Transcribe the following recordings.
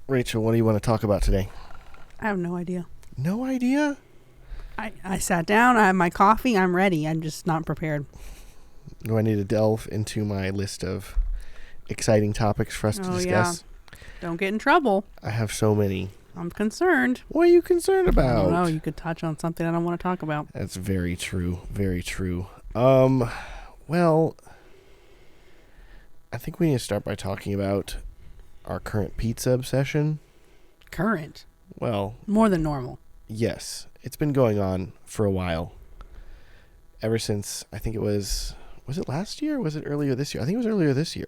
Rachel, what do you want to talk about today? I have no idea. No idea? I sat down, I have my coffee, I'm ready. I'm just not prepared. Do I need to delve into my list of exciting topics for us to discuss? Yeah. Don't get in trouble. I have so many. I'm concerned. What are you concerned about? I don't know. You could touch on something I don't want to talk about. That's very true. Very true. Well, I think we need to start by talking about our current pizza obsession. Current? Well, more than normal. Yes. It's been going on for a while. Ever since, I think was it last year or was it earlier this year? I think it was earlier this year.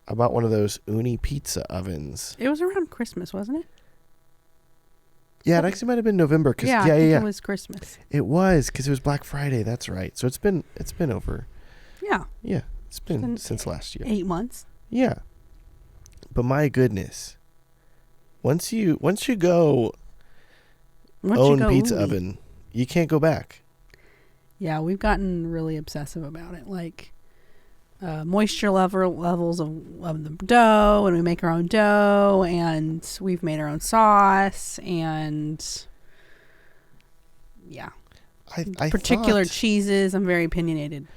I bought one of those uni pizza ovens. It was around Christmas, wasn't it? Yeah, it actually might have been November. I think it was Christmas. It was, because it was Black Friday. That's right. So it's been over. Yeah. Yeah, it's been since last year. 8 months. Yeah. But my goodness. Once you go own pizza oven, you can't go back. Yeah, we've gotten really obsessive about it. Like moisture levels of the dough, and we make our own dough, and we've made our own sauce, and yeah. I particular cheeses. I'm very opinionated.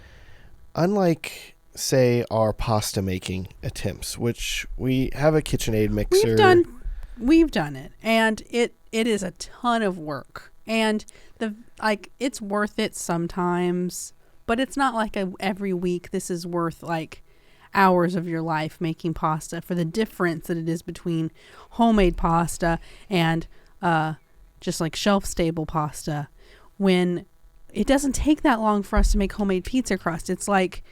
Unlike, say, our pasta making attempts, which we have a KitchenAid mixer. We've done it, and it is a ton of work, and it's worth it sometimes, but it's not like every week. This is worth like hours of your life making pasta for the difference that it is between homemade pasta and just like shelf stable pasta. When it doesn't take that long for us to make homemade pizza crust, it's like,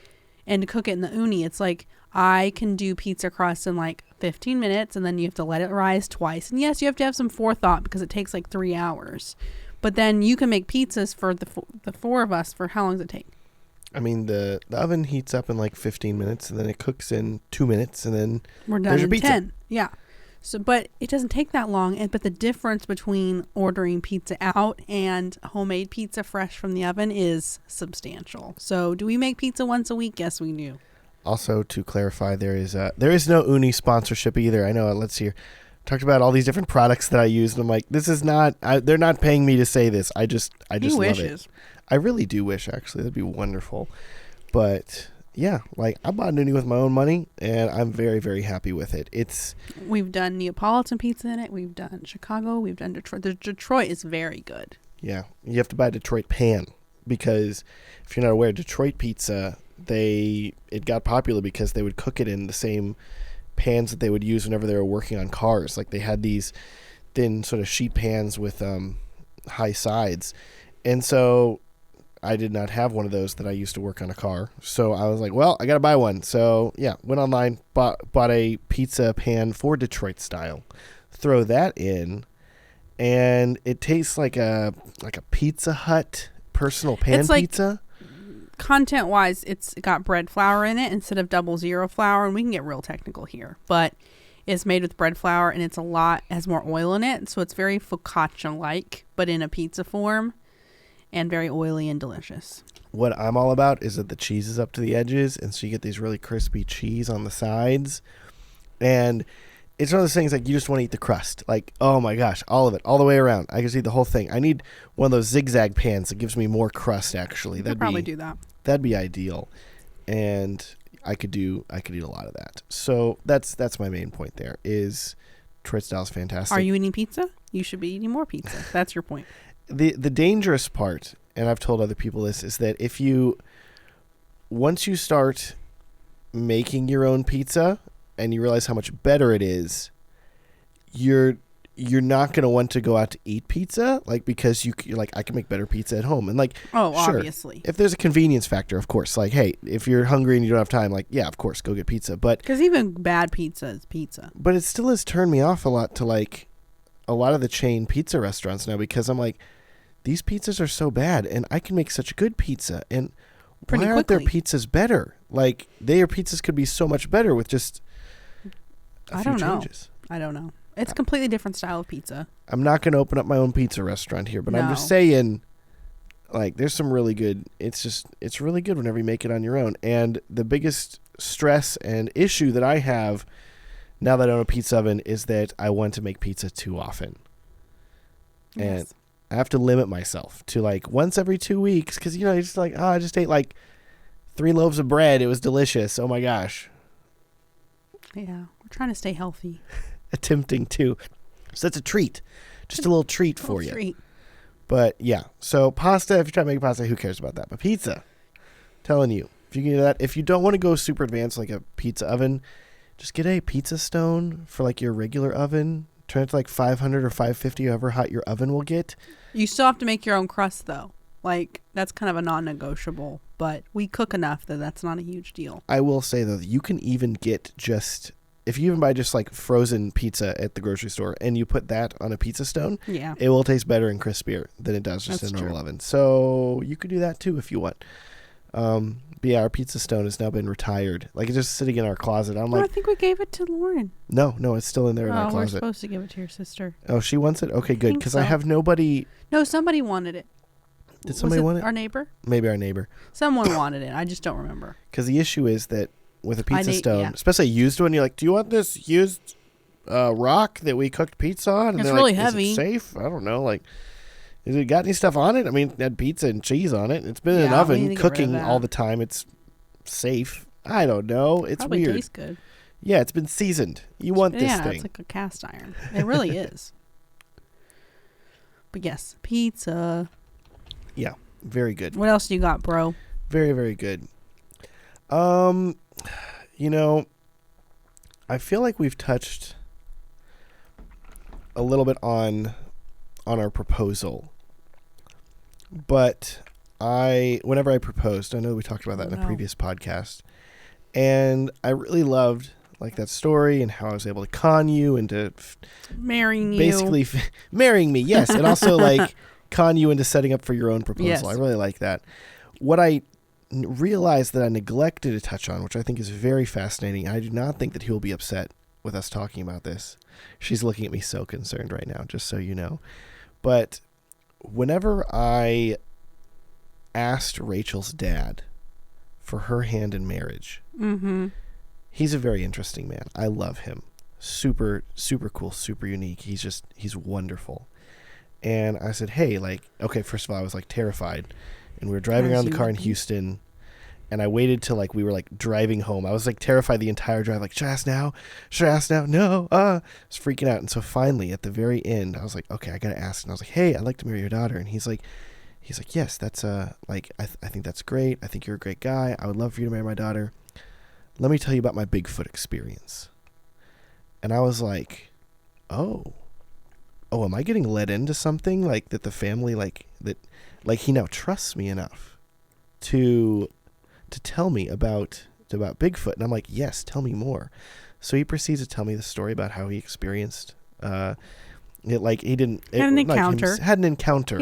and to cook it in the uni, it's like I can do pizza crust in like 15 minutes, and then you have to let it rise twice. And yes, you have to have some forethought because it takes like 3 hours. But then you can make pizzas for the four of us for how long does it take? I mean, the oven heats up in like 15 minutes, and then it cooks in 2 minutes, and then we're done in 10. Yeah. So, but it doesn't take that long. But the difference between ordering pizza out and homemade pizza fresh from the oven is substantial. So do we make pizza once a week? Yes, we do. Also, to clarify, there is no Uni sponsorship either. I know. Let's see here. Talked about all these different products that I use, and I'm like, this is not. They're not paying me to say this. I just love it. I really do wish, actually. That'd be wonderful. But yeah, like I bought Uni with my own money, and I'm very, very happy with it. We've done Neapolitan pizza in it. We've done Chicago. We've done Detroit. Detroit is very good. Yeah, you have to buy a Detroit pan because if you're not aware, Detroit pizza. It got popular because they would cook it in the same pans that they would use whenever they were working on cars. Like they had these thin sort of sheet pans with high sides. And so I did not have one of those that I used to work on a car. So I was like, well, I got to buy one. So yeah, went online, bought a pizza pan for Detroit style. Throw that in, and it tastes like a Pizza Hut personal pan pizza. Content wise, it's got bread flour in it instead of 00 flour, and we can get real technical here, but it's made with bread flour, and it's has more oil in it, so it's very focaccia like, but in a pizza form, and very oily and delicious. What I'm all about is that the cheese is up to the edges, and so you get these really crispy cheese on the sides, and it's one of those things like you just want to eat the crust. Like, oh my gosh, all of it, all the way around. I can eat the whole thing. I need one of those zigzag pans that gives me more crust, actually. That'd probably do that. That'd be ideal. And I could eat a lot of that. So that's my main point there is Detroit style is fantastic. Are you eating pizza? You should be eating more pizza. That's your point. The dangerous part, and I've told other people this, is that once you start making your own pizza and you realize how much better it is, you're not going to want to go out to eat pizza, like, because you're like, I can make better pizza at home. And like, sure, obviously. If there's a convenience factor, of course, like, hey, if you're hungry and you don't have time, like, yeah, of course, go get pizza. But because even bad pizza is pizza. But it still has turned me off a lot to like a lot of the chain pizza restaurants now, because I'm like, these pizzas are so bad and I can make such good pizza. And why aren't their pizzas better? Like, their pizzas could be so much better with just a few changes. I don't know. It's a completely different style of pizza. I'm not going to open up my own pizza restaurant here, but I'm just saying, like, there's some really good, it's really good whenever you make it on your own. And the biggest stress and issue that I have now that I own a pizza oven is that I want to make pizza too often. And Yes. I have to limit myself to like once every 2 weeks because, you're just like, I just ate like 3 loaves of bread. It was delicious. Oh my gosh. Yeah. We're trying to stay healthy. Attempting to. So that's a treat. Just a little treat for you. Treat. But yeah. So pasta, if you try to make pasta, who cares about that? But pizza, telling you. If you can do that, if you don't want to go super advanced like a pizza oven, just get a pizza stone for like your regular oven. Turn it to like 500 or 550, however hot your oven will get. You still have to make your own crust, though. Like, that's kind of a non-negotiable. But we cook enough that that's not a huge deal. I will say, though, you can even get just... If you even buy just like frozen pizza at the grocery store and you put that on a pizza stone, Yeah. it will taste better and crispier than it does just That's in a normal true. oven. So you could do that too if you want. But yeah, our pizza stone has now been retired. Like, it's just sitting in our closet. I'm I like, think we gave it to Lauren. no, it's still in there in our We're closet. supposed to give it to your sister. Oh, she wants it? Okay, good. think Because so. I have nobody... No, somebody wanted it. Did somebody want it? Our neighbor? Maybe our neighbor. Someone wanted it. I just don't remember. Because the issue is that with a pizza stone, yeah. especially a used one, you're like, do you want this used rock that we cooked pizza on? And It's they're really like, heavy. Is it safe? I don't know. Like, has it got any stuff on it? I mean, it had pizza and cheese on it. It's been in an Yeah, we need oven to get rid of cooking that. all the time. It's safe. I don't know. It's Probably weird. tastes good. Yeah, it's been seasoned. You want this Yeah, thing. it's like a cast iron. It really is. But yes, pizza. Yeah, very good. What else do you got, bro? Very, very good. I feel like we've touched a little bit on our proposal. But whenever I proposed, I know we talked about that in a previous podcast, and I really loved like that story and how I was able to con you into Marrying you. basically marrying me. Yes. And also like con you into setting up for your own proposal. Yes. I really like that. What I realized that I neglected to touch on, which I think is very fascinating. I do not think that he will be upset with us talking about this. She's looking at me so concerned right now, just so you know. But whenever I asked Rachel's dad for her hand in marriage, he's a very interesting man. I love him. Super, super cool, super unique. He's wonderful. And I said, hey, like, okay, first of all, I was like terrified. And we were driving around the car in Houston, and I waited till like we were like driving home. I was like terrified the entire drive, like, should I ask now? Should I ask now? No. I was freaking out. And so finally at the very end, I was like, okay, I got to ask. And I was like, hey, I'd like to marry your daughter. And he's like, yes, that's like, I think that's great. I think you're a great guy. I would love for you to marry my daughter. Let me tell you about my Bigfoot experience. And I was like, oh, am I getting led into something like that the family, like he now trusts me enough to tell me about Bigfoot? And I'm like, yes, tell me more. So he proceeds to tell me the story about how he experienced, had an encounter. Had an encounter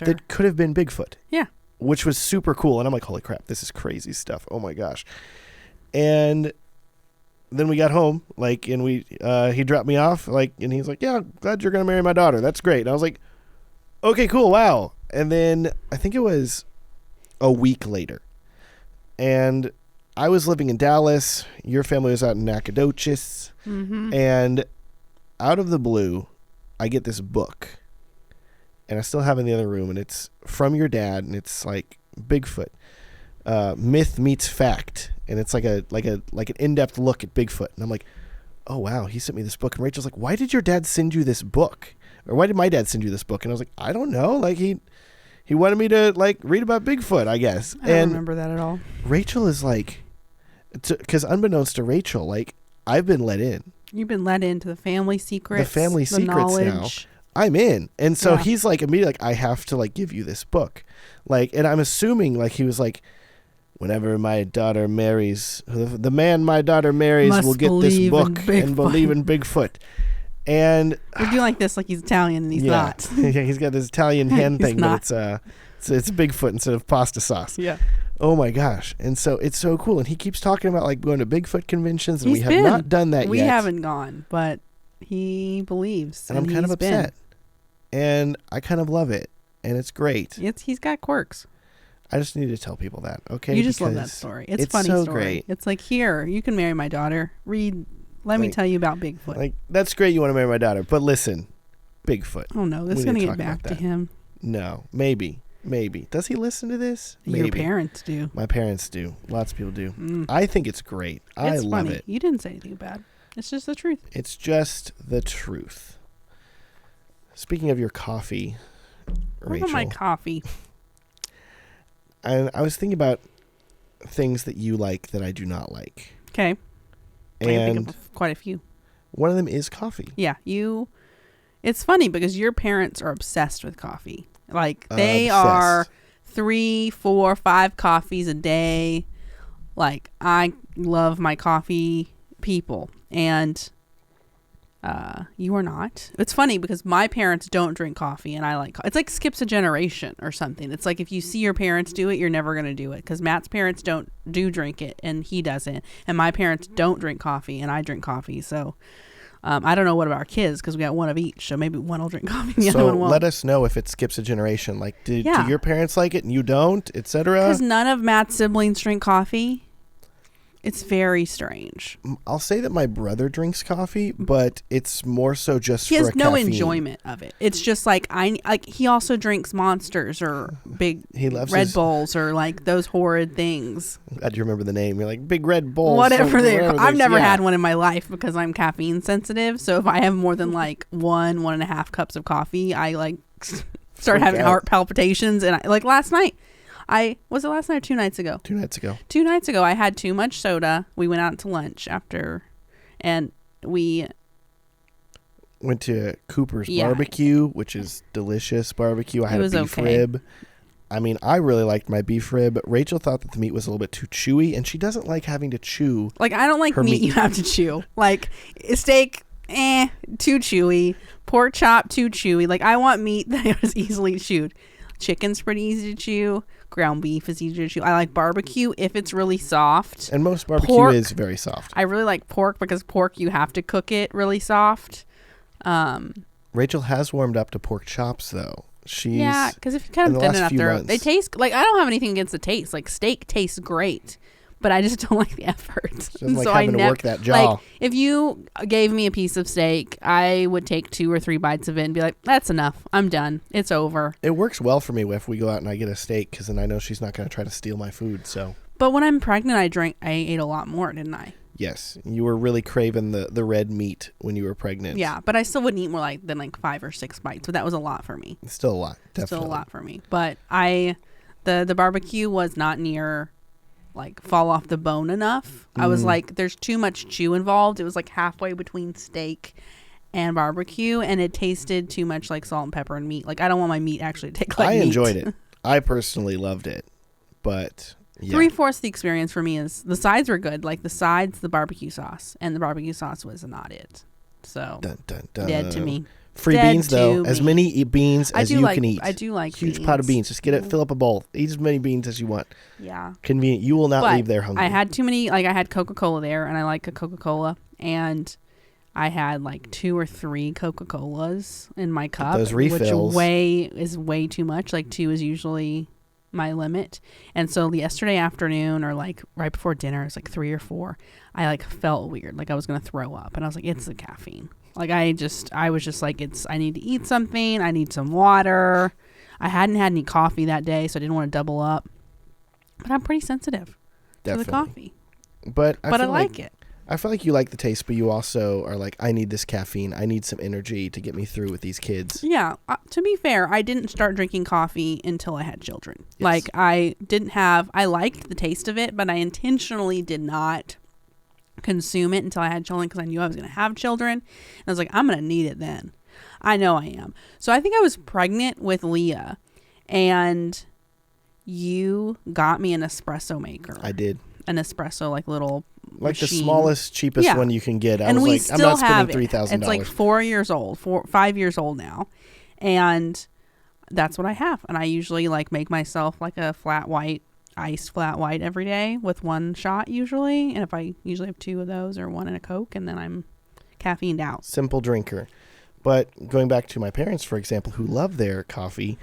that could have been Bigfoot. Yeah. Which was super cool. And I'm like, holy crap, this is crazy stuff. Oh my gosh. And then we got home, like, and he dropped me off, like, and he's like, yeah, glad you're going to marry my daughter. That's great. And I was like, okay, cool. Wow. And then I think it was a week later, and I was living in Dallas. Your family was out in Nacogdoches. And out of the blue, I get this book, and I still have it in the other room, and it's from your dad, and it's like Bigfoot, myth meets fact. And it's like an in-depth look at Bigfoot. And I'm like, oh, wow, he sent me this book. And Rachel's like, why did your dad send you this book? Or why did my dad send you this book? And I was like, I don't know. Like, he wanted me to, like, read about Bigfoot, I guess. I don't remember that at all. Rachel is like, because unbeknownst to Rachel, like, I've been let in. You've been let into the family secrets. The family secrets knowledge. now. I'm in. And so he's like, immediately, like, I have to, like, give you this book. Like, and I'm assuming, like, he was like, whenever my daughter marries, the man my daughter marries will get this book and believe in Bigfoot. And we're doing like this, like he's Italian and he's not. Yeah, he's got this Italian hen thing, but it's Bigfoot instead of pasta sauce. Yeah. Oh my gosh. And so it's so cool. And he keeps talking about like going to Bigfoot conventions, and we have not done that yet. We haven't gone, but he believes. And I'm kind of upset. And I kind of love it. And it's great. He's got quirks. I just need to tell people that, okay? You just love that story. It's a funny so story. Great. It's like, here, you can marry my daughter. Read Let me tell you about Bigfoot. Like, that's great you want to marry my daughter, but listen, Bigfoot. Oh, no. This is going to get back to him. No. Maybe. Does he listen to this? Maybe. Your parents do. My parents do. Lots of people do. I think it's great. I love it. You didn't say anything bad. It's just the truth. It's just the truth. Speaking of your coffee, Rachel. My coffee. I was thinking about things that you like that I do not like. Okay. And I can think of quite a few. One of them is coffee. Yeah, it's funny because your parents are obsessed with coffee. Like, they are 3, 4, 5 coffees a day. Like, I love my coffee people. And you are not. It's funny because my parents don't drink coffee and I like it's like skips a generation or something. It's like if you see your parents do it, you're never going to do it, because Matt's parents do drink it and he doesn't, and my parents don't drink coffee and I drink coffee. So I don't know what about our kids, because we got one of each, so maybe one will drink coffee and the other one won't. Let us know if it skips a generation. Like, do your parents like it and you don't, etc.? Because none of Matt's siblings drink coffee. It's very strange. I'll say that my brother drinks coffee, but it's more so just he for has no caffeine. Enjoyment of it. It's just like he also drinks Monsters or big Red Bulls or like those horrid things. Glad you remember the name. You're like Big Red Bulls. Whatever they're. I've never had one in my life because I'm caffeine sensitive. So if I have more than like 1.5 cups of coffee, I like start having heart palpitations. And like last night. Was it last night or 2 nights ago? 2 nights ago. 2 nights ago, I had too much soda. We went out to lunch after, and we went to Cooper's Barbecue, which is delicious barbecue. I had a beef rib. I mean, I really liked my beef rib. Rachel thought that the meat was a little bit too chewy, and she doesn't like having to chew. Like, I don't like meat you have to chew. Like, steak, too chewy. Pork chop, too chewy. Like, I want meat that is easily chewed. Chicken's pretty easy to chew. Ground beef is easy to chew. I like barbecue if it's really soft. And most barbecue is very soft. I really like pork because pork, you have to cook it really soft. Rachel has warmed up to pork chops, though. Yeah, because if you cut them thin enough, they taste like, I don't have anything against the taste. Like, steak tastes great, but I just don't like the effort. Doesn't like having to work that jaw. Like, if you gave me a piece of steak, I would take 2 or 3 bites of it and be like, that's enough. I'm done. It's over. It works well for me if we go out and I get a steak, because then I know she's not going to try to steal my food. So. But when I'm pregnant, I ate a lot more, didn't I? Yes. You were really craving the red meat when you were pregnant. Yeah, but I still wouldn't eat more than 5 or 6 bites. But that was a lot for me. It's still a lot. Definitely. Still a lot for me. But the barbecue was not near like fall off the bone enough. I was like, there's too much chew involved. It was like halfway between steak and barbecue, and it tasted too much like salt and pepper and meat. Like, I don't want my meat actually to take like meat. I enjoyed it. I personally loved it, but yeah. 3/4 the experience for me is the sides were good. Like the sides, the barbecue sauce, and the barbecue sauce was not it. So dun, dun, dun. Dead to me. Free Dead beans though, as many beans as you can eat. I do like huge beans. pot of beans. Just get it, fill up a bowl, eat as many beans as you want. Yeah, convenient. You will not leave there hungry. I had too many. Like, I had Coca-Cola there, and I like a Coca-Cola, and I had like 2 or 3 Coca-Colas in my cup. Those refills, which is way too much. Like 2 is usually my limit. And so yesterday afternoon, or like right before dinner, it was like 3 or 4. I like felt weird, like I was gonna throw up, and I was like, it's the caffeine. Like, I was just like, I need to eat something. I need some water. I hadn't had any coffee that day, so I didn't want to double up. But I'm pretty sensitive to the coffee. But I like it. I feel like you like the taste, but you also are like, I need this caffeine. I need some energy to get me through with these kids. Yeah. To be fair, I didn't start drinking coffee until I had children. Yes. Like, I liked the taste of it, but I intentionally did not consume it until I had children, because I knew I was going to have children. And I was like, I'm going to need it then. I know I am. So I think I was pregnant with Leah, and you got me an espresso maker. I did. An espresso, like little like machine. The smallest, cheapest one you can get. I was like, I'm not spending $3,000. It's like 5 years old now. And that's what I have. And I usually like make myself like a iced flat white every day with 1 shot usually. And if I usually have 2 of those, or 1 and a Coke, and then I'm caffeined out. Simple drinker. But going back to my parents, for example, who love their coffee,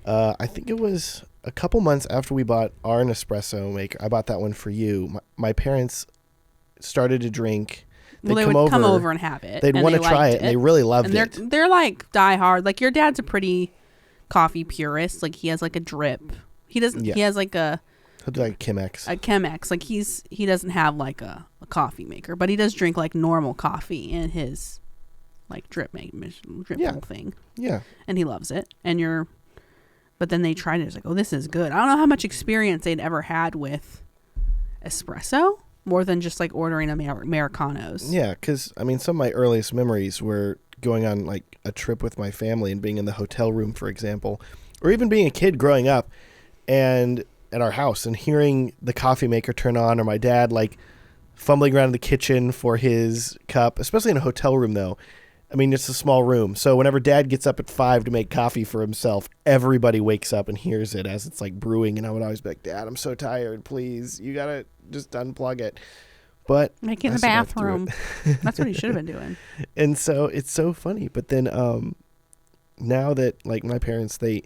I think it was a couple months after we bought our Nespresso maker. I bought that one for you. My parents started to drink Well, they would come over and have it. They'd want to try it, and they really loved it. They're like diehard. Like your dad's a pretty coffee purist. Like he has like a drip. He doesn't. Yeah. He has like a. He'll do like a Chemex. A Chemex. Like he doesn't have like a coffee maker, but he does drink like normal coffee in his like drip whole thing. Yeah. And he loves it. But then they tried it. It's like, oh, this is good. I don't know how much experience they'd ever had with espresso, more than just like ordering Americanos. Yeah, because I mean, some of my earliest memories were going on like a trip with my family and being in the hotel room, for example, or even being a kid growing up and at our house and hearing the coffee maker turn on, or my dad like fumbling around in the kitchen for his cup, especially in a hotel room though. I mean, it's a small room. So whenever dad gets up at 5 to make coffee for himself, everybody wakes up and hears it as it's like brewing. And I would always be like, Dad, I'm so tired. Please, you got to just unplug it. But make it in the bathroom. That's what he should have been doing. And so it's so funny. But then now that like my parents, they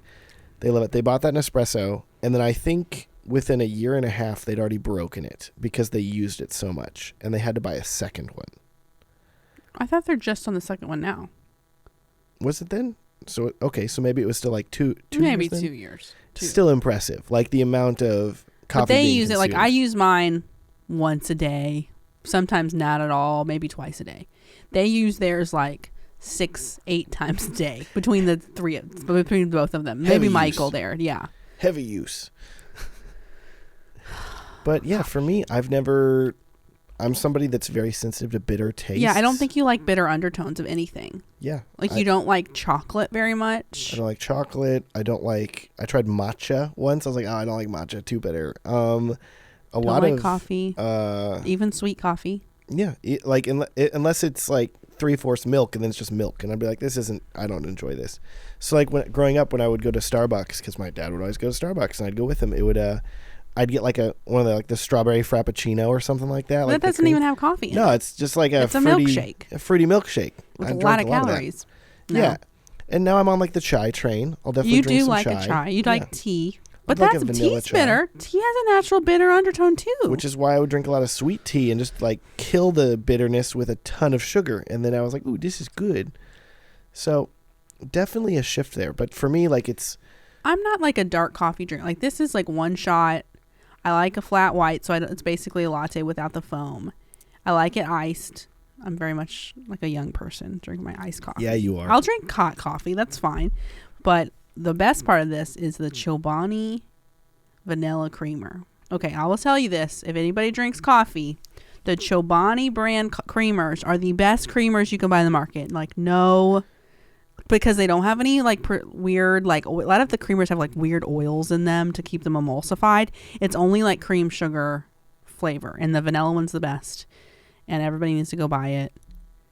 love it. They bought that Nespresso. And then I think within a year and a half, they'd already broken it because they used it so much. And they had to buy a second one. I thought they're just on the second one now. Was it then? So, okay, so maybe it was still like two maybe years then? 2 years. Still impressive. Like the amount of coffee but they being use consumed. it, like I use mine once a day, sometimes not at all, maybe twice a day. They use theirs like 6-8 times a day between both of them. Maybe Michael there, yeah. Heavy use. But yeah, for me, I'm somebody that's very sensitive to bitter tastes. Yeah, I don't think you like bitter undertones of anything. Yeah. Like you don't like chocolate very much. I don't like chocolate. I tried matcha once. I was like, I don't like matcha, too bitter. A lot of coffee. Even sweet coffee. Yeah, like unless it's like 3/4 milk and then it's just milk, and I'd be like, I don't enjoy this. So like growing up, when I would go to Starbucks, because my dad would always go to Starbucks, and I'd go with him, I'd get like one of the strawberry frappuccino or something like that. But that doesn't even have coffee in it. No, it's just like a milkshake. A fruity milkshake. With a lot of calories. No. Yeah. And now I'm on like the chai train. I'll definitely drink some chai. You do like a chai. You like tea. But like tea's bitter. Tea has a natural bitter undertone too. Which is why I would drink a lot of sweet tea and just like kill the bitterness with a ton of sugar. And then I was like, ooh, this is good. So definitely a shift there. But for me, like I'm not like a dark coffee drink. Like this is like one shot. I like a flat white, so it's basically a latte without the foam. I like it iced. I'm very much like a young person, drink my iced coffee. Yeah, you are. I'll drink hot coffee. That's fine. But the best part of this is the Chobani vanilla creamer. Okay, I will tell you this. If anybody drinks coffee, the Chobani brand creamers are the best creamers you can buy in the market. Like, no... Because they don't have any like weird, like a lot of the creamers have like weird oils in them to keep them emulsified. It's only like cream sugar flavor, and the vanilla one's the best. And everybody needs to go buy it.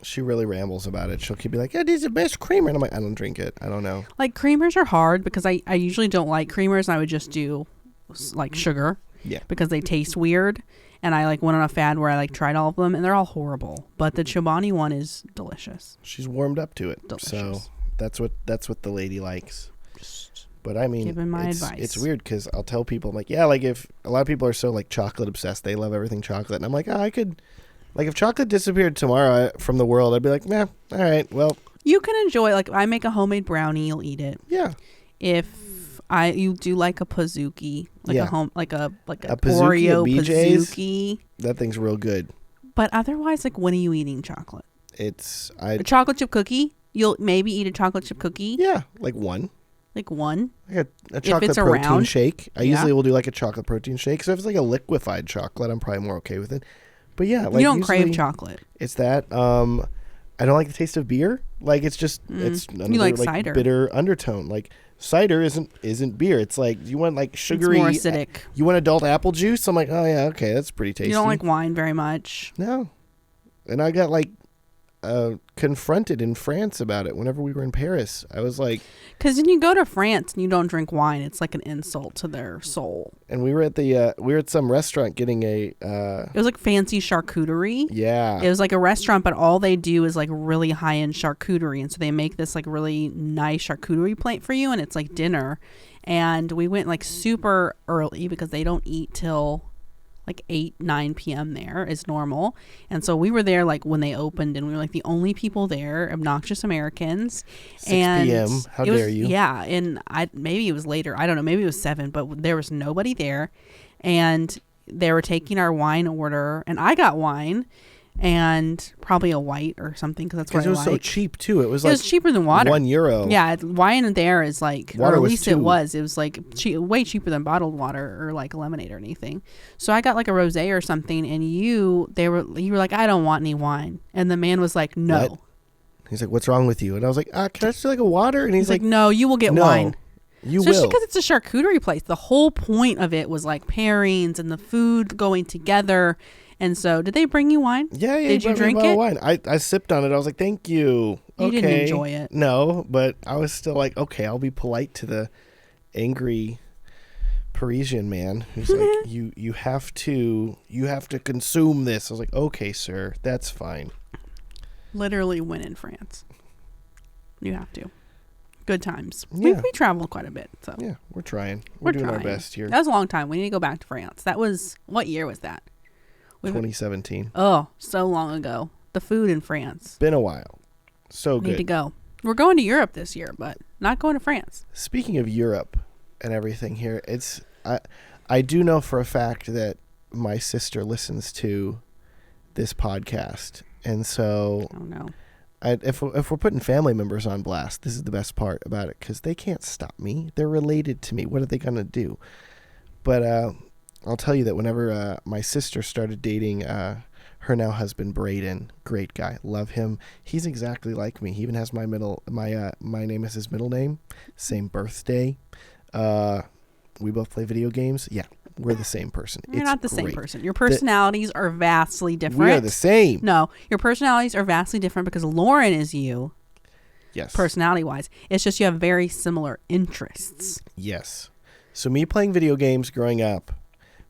She really rambles about it. She'll keep be like, "Yeah, this is the best creamer," and I'm like, "I don't drink it. I don't know." Like creamers are hard because I usually don't like creamers, and I would just do like sugar. Yeah. Because they taste weird, and I like went on a fad where I like tried all of them, and they're all horrible. But the Chobani one is delicious. She's warmed up to it. Delicious. So. That's what the lady likes. But I mean, giving my advice. It's weird because I'll tell people, I'm like, yeah, like if a lot of people are so like chocolate obsessed, they love everything chocolate, and I'm like, I could, like if chocolate disappeared tomorrow from the world, I'd be like, nah, all right, well. You can enjoy, like I make a homemade brownie, you'll eat it. Yeah. If you do like a Pizookie, like a Pizookie Oreo at BJ's, Pizookie. That thing's real good. But otherwise, like when are you eating chocolate? A chocolate chip cookie. You'll maybe eat a chocolate chip cookie. Yeah, like one. Like one? Like a chocolate protein around. shake. I usually will do like a chocolate protein shake. So if it's like a liquefied chocolate, I'm probably more okay with it. But yeah, like you don't crave chocolate. It's that. I don't like the taste of beer. Like it's just it's another you like cider. Bitter undertone. Like cider isn't beer. It's like you want like sugary. It's more acidic. You want adult apple juice? I'm like, oh yeah, okay, that's pretty tasty. You don't like wine very much. No, and I got like confronted in France about it whenever we were in Paris. I was like, because when you go to France and you don't drink wine, it's like an insult to their soul. And we were at some restaurant getting a it was like fancy charcuterie. Yeah, it was like a restaurant, but all they do is like really high end charcuterie, and so they make this like really nice charcuterie plate for you, and it's like dinner. And we went like super early because they don't eat till like 8-9 p.m. there is normal. And so we were there like when they opened, and we were like the only people there, obnoxious Americans. 6 p.m. How dare you? Yeah, and maybe it was later. I don't know. Maybe it was 7, but there was nobody there. And they were taking our wine order, and I got wine. And probably a white or something, because that's what I like. Because it was so cheap too. It was it was cheaper than water. €1. Yeah, wine there is like, water, or at least $2. it was like way cheaper than bottled water or like lemonade or anything. So I got like a rosé or something, and you were like, I don't want any wine, and the man was like, no. What? He's like, what's wrong with you? And I was like, can I just do like a water? And he's like, no, you will get no, wine. You Especially will. because it's a charcuterie place. The whole point of it was like pairings and the food going together. And so, did they bring you wine? Yeah. Did you drink it? Wine. I sipped on it. I was like, thank you. You didn't enjoy it. No, but I was still like, okay, I'll be polite to the angry Parisian man who's like, you have to consume this. I was like, okay, sir, that's fine. Literally win in France. You have to. Good times. Yeah. We traveled quite a bit. So yeah, we're trying. We're doing trying our best here. That was a long time. We need to go back to France. That was, what year was that? 2017. Oh, so long ago. The food in France. Been a while. So good. Need to go. We're going to Europe this year, but not going to France. Speaking of Europe and everything here, I do know for a fact that my sister listens to this podcast, and so Oh no. if we're putting family members on blast, this is the best part about it, because they can't stop me. They're related to me. What are they gonna do? But I'll tell you that whenever my sister started dating her now husband Braden, great guy, love him. He's exactly like me. He even has my name as his middle name, same birthday. We both play video games. Yeah, we're the same person. You're not the same person. Your personalities are vastly different. We are the same. No, your personalities are vastly different because Lauren is you. Yes. Personality-wise. It's just you have very similar interests. Yes. So me playing video games growing up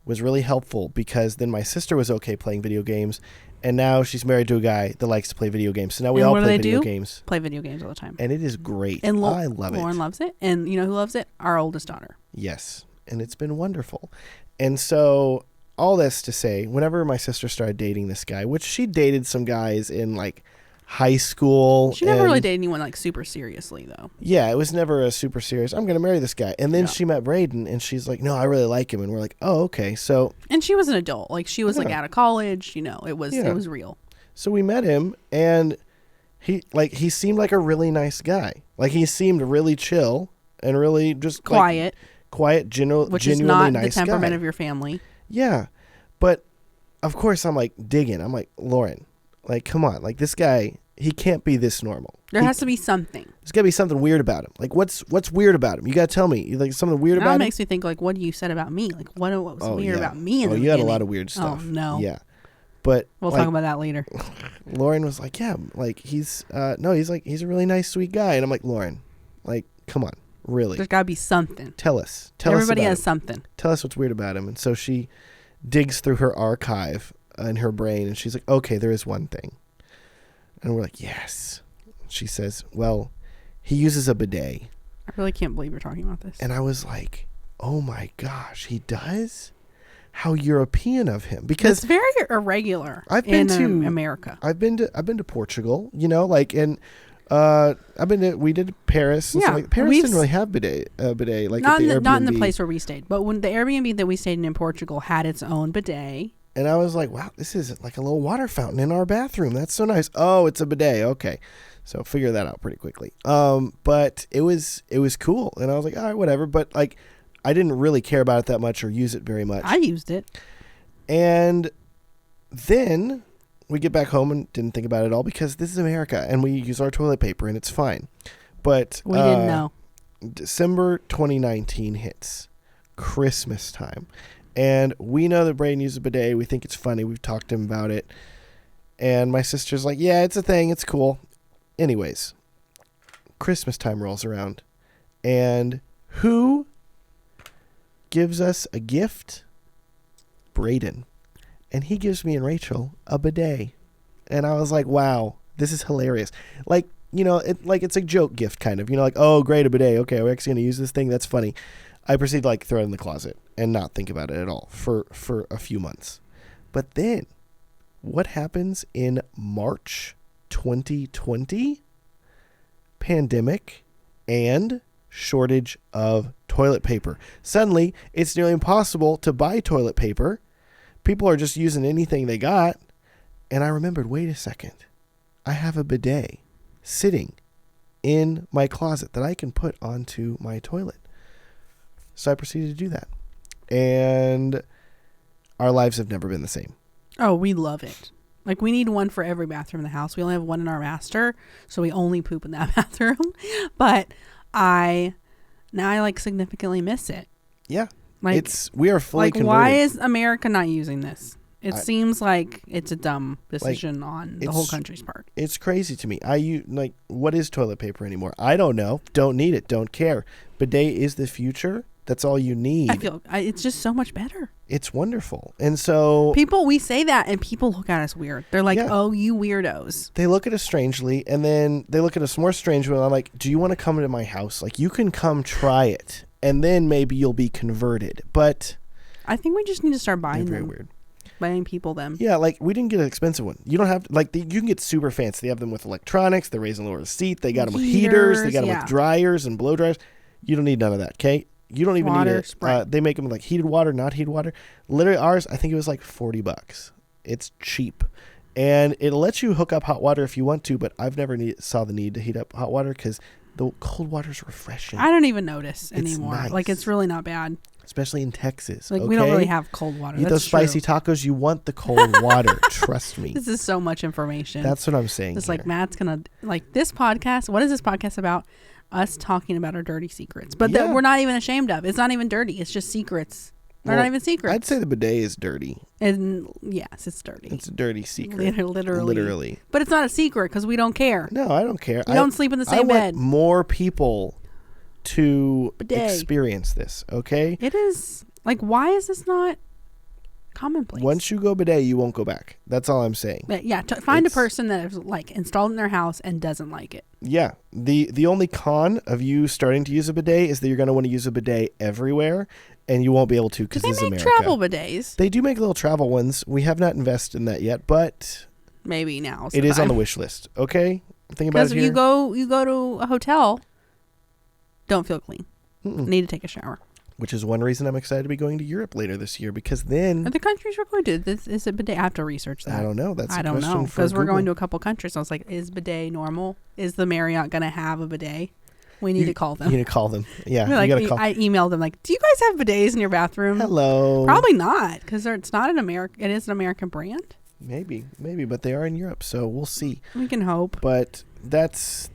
was really helpful, because then my sister was okay playing video games, and now she's married to a guy that likes to play video games. So now we all play video games. Play video games all the time. And it is great. And I love it. Lauren loves it. And you know who loves it? Our oldest daughter. Yes. And it's been wonderful. And so all this to say, whenever my sister started dating this guy, which she dated some guys in like high school. She never really dated anyone like super seriously though. Yeah, it was never a super serious, I'm going to marry this guy. And then she met Braden, and she's like, no, I really like him. And we're like, oh, okay. So. And she was an adult. Like she was like out of college, you know, it was real. So we met him, and he seemed like a really nice guy. Like he seemed really chill and really just quiet, genuinely which is not nice the temperament guy. of your family. Yeah. But of course I'm like digging. I'm like, Lauren, like, come on. Like, this guy, he can't be this normal. There has to be something. There's got to be something weird about him. Like, what's weird about him? You got to tell me. Like, something weird about him? That makes me think, like, what you said about me. Like, what was weird about me in the you had a beginning? lot of weird stuff. Oh, no. Yeah. But we'll talk about that later. Lauren was like, yeah, like, he's a really nice, sweet guy. And I'm like, Lauren, like, come on. Really? There's got to be something. Tell us. Everybody has him. something. Tell us what's weird about him. And so she digs through her archive in her brain, and she's like, okay, there is one thing. And we're like, yes. She says, well, he uses a bidet. I really can't believe you're talking about this. And I was like, oh my gosh, he does? How European of him. Because it's very irregular in America. I've been to Portugal, you know, like, and we did Paris. And like, Paris didn't really have bidet like not at the Airbnb. Not in the place where we stayed, but when the Airbnb that we stayed in Portugal had its own bidet. And I was like, wow, this is like a little water fountain in our bathroom. That's so nice. Oh, it's a bidet. Okay. So figure that out pretty quickly. But it was cool. And I was like, all right, whatever. But like, I didn't really care about it that much or use it very much. I used it. And then we get back home and didn't think about it at all, because this is America and we use our toilet paper and it's fine. But we didn't know. December 2019 hits. Christmas time. And we know that Braden uses a bidet. We think it's funny. We've talked to him about it. And my sister's like, yeah, it's a thing. It's cool. Anyways, Christmas time rolls around. And who gives us a gift? Braden. And he gives me and Rachel a bidet. And I was like, wow, this is hilarious. Like, you know, it's a joke gift kind of. You know, like, oh, great, a bidet. Okay, we're actually going to use this thing. That's funny. I proceeded to like throw it in the closet and not think about it at all for a few months. But then what happens in March 2020? Pandemic and shortage of toilet paper. Suddenly, it's nearly impossible to buy toilet paper. People are just using anything they got. And I remembered, wait a second. I have a bidet sitting in my closet that I can put onto my toilet. So I proceeded to do that. And our lives have never been the same. Oh, we love it. Like, we need one for every bathroom in the house. We only have one in our master, so we only poop in that bathroom. But I like significantly miss it. Yeah. Like, we are fully converted. Why is America not using this? It seems like it's a dumb decision on the whole country's part. It's crazy to me. What is toilet paper anymore? I don't know. Don't need it. Don't care. Bidet is the future. That's all you need. I feel it's just so much better. It's wonderful. And so we say that and people look at us weird. They're like, oh, you weirdos. They look at us strangely, and then they look at us more strangely. And I'm like, do you want to come to my house? Like, you can come try it, and then maybe you'll be converted. But I think we just need to start buying them. Very weird. Buying people them. Yeah, like, we didn't get an expensive one. You don't have, you can get super fancy. They have them with electronics. They're raising lower the seat. They got them with heaters. They got them with dryers and blow dryers. You don't need none of that, okay? You don't even need it. They make them with like heated water, not heated water. Literally ours, I think it was like $40. It's cheap. And it lets you hook up hot water if you want to, but I've never saw the need to heat up hot water because the cold water is refreshing. I don't even notice anymore. Nice. Like, it's really not bad. Especially in Texas. Like, we don't really have cold water. Eat those spicy tacos. You want the cold water. Trust me. This is so much information. That's what I'm saying. It's like Matt's going to, like, this podcast. What is this podcast about? Us talking about our dirty secrets. But that we're not even ashamed of. It's not even dirty. It's just secrets. They're not even secrets. I'd say the bidet is dirty. And yes, it's dirty. It's a dirty secret. Literally. But it's not a secret because we don't care. No, I don't care. We don't sleep in the same bed. I want more people to experience this, okay? It is. Like, why is this not commonplace? Once you go bidet, you won't go back. That's all I'm saying. But yeah, find a person that is like installed in their house and doesn't like it. Yeah. The only con of you starting to use a bidet is that you're going to want to use a bidet everywhere, and you won't be able to because this is America. They make travel bidets. They do make little travel ones. We have not invested in that yet, but maybe now. It is on the wish list. Okay, think about it here. Because you go to a hotel, don't feel clean. Need to take a shower. Which is one reason I'm excited to be going to Europe later this year, because then... Are the countries we're going to, is it bidet? I have to research that. I don't know. That's a question for I don't know, because we're going to a couple countries. So I was like, is bidet normal? Is the Marriott going to have a bidet? We need to call them. You need to call them. Yeah. Like, I emailed them like, do you guys have bidets in your bathroom? Hello. Probably not, because it's not an American. It is an American brand. Maybe, but they are in Europe, so we'll see. We can hope. But that's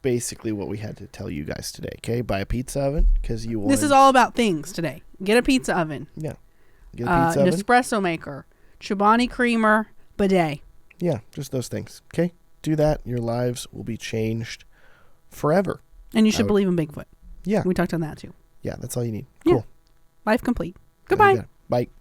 basically what we had to tell you guys today. Okay, buy a pizza oven because you want. This is all about things today. Get a pizza oven. Yeah, get a pizza oven. An espresso maker, Chobani creamer, bidet. Yeah, just those things. Okay, do that. Your lives will be changed forever. And you should believe in Bigfoot. Yeah, we talked on that too. Yeah, that's all you need. Cool. Life complete. Goodbye. Bye.